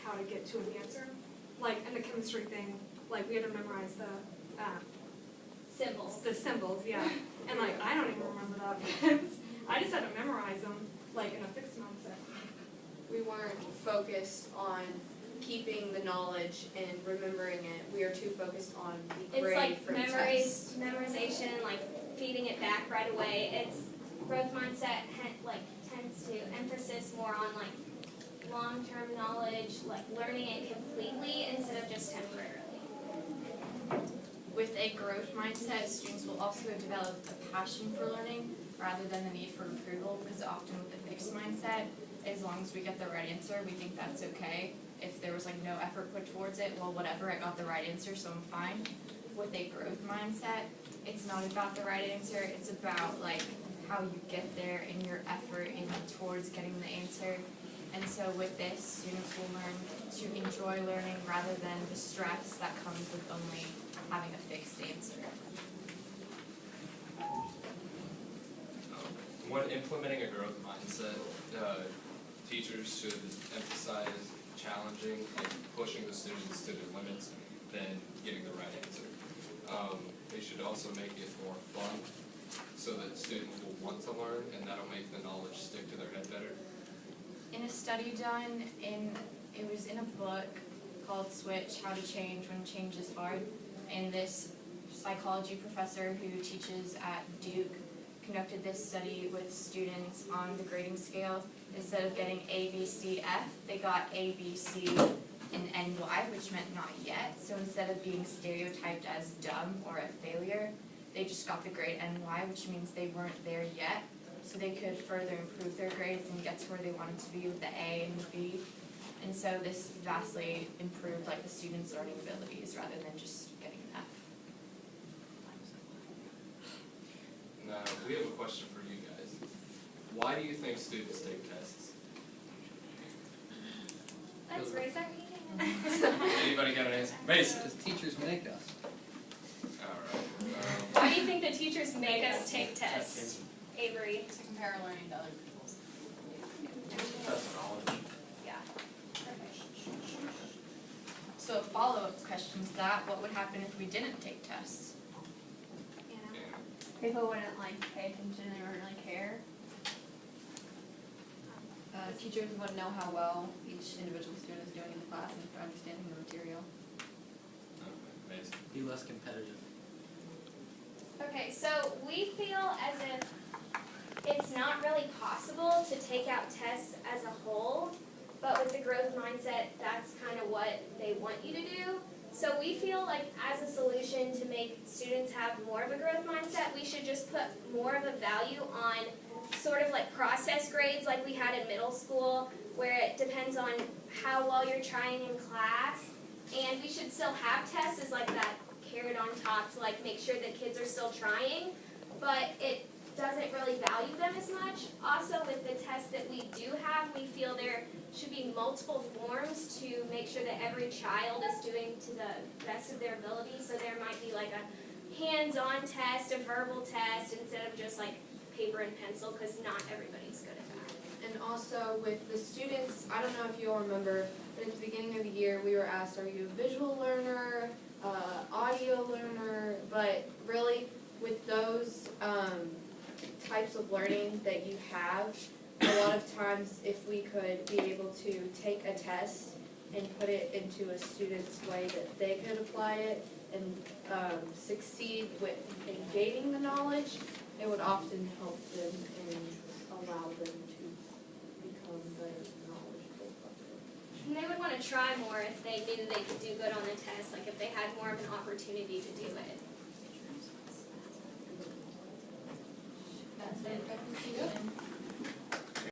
how to get to an answer. Like in the chemistry thing, like we had to memorize Symbols. the symbols, yeah. And like I don't even remember that because I just had to memorize them like in a fixed mindset. We weren't focused on keeping the knowledge and remembering it. We are too focused on the It's grade like for memorization, like feeding it back right away. It's growth mindset tends to emphasis more on like long-term knowledge, like learning it completely instead of just temporarily. With a growth mindset, students will also develop a passion for learning rather than the need for approval, because often with a fixed mindset, as long as we get the right answer, we think that's okay. If there was like no effort put towards it, well whatever, I got the right answer, so I'm fine. With a growth mindset, it's not about the right answer, it's about like how you get there and your effort in towards getting the answer. And so with this, students will learn to enjoy learning rather than the stress that comes with only having a fixed answer. When implementing a growth mindset, teachers should emphasize challenging and pushing the students to their limits than getting the right answer. They should also make it more fun so that students will want to learn, and that'll make the knowledge stick to their head better. In a study done it was in a book called Switch, How to Change When Change is Hard, and this psychology professor who teaches at Duke conducted this study with students on the grading scale. Instead of getting A, B, C, F, they got A, B, C, and NY, which meant not yet. So instead of being stereotyped as dumb or a failure, they just got the grade NY, which means they weren't there yet. So they could further improve their grades and get to where they wanted to be with the A and the B. And so this vastly improved like the students' learning abilities rather than just getting an F. Now, we have a question for you guys. Why do you think students take tests? Let's raise our hand. Anybody got an answer? Mason. Because teachers make us. Alright. Why do you think the teachers make us take tests? Avery. To compare our learning to other people's. That's knowledge. Yeah. Perfect. So a follow-up question to that, what would happen if we didn't take tests? Yeah. People wouldn't like pay attention, they wouldn't really care. Teachers would know how well each individual student is doing in the class and if they're understanding the material. Okay, Mason. Be less competitive. Okay, so we feel as if it's not really possible to take out tests as a whole, but with the growth mindset, that's kind of what they want you to do. So we feel like as a solution to make students have more of a growth mindset, we should just put more of a value on sort of like process grades like we had in middle school, where it depends on how well you're trying in class. And we should still have tests as like that carrot on top to like make sure that kids are still trying, but it doesn't really value them as much. Also with the tests that we do have, we feel there should be multiple forms to make sure that every child is doing to the best of their ability. So there might be like a hands-on test, a verbal test, instead of just like paper and pencil, because not everybody's good at that. And also with the students, I don't know if you all remember, but at the beginning of the year we were asked, are you a visual learner, audio learner? But really with those types of learning that you have, a lot of times if we could be able to take a test and put it into a student's way that they could apply it and succeed in gaining the knowledge, it would often help them and allow them to become very knowledgeable. And they would want to try more if they knew they could do good on the test, like if they had more of an opportunity to do it. That's it.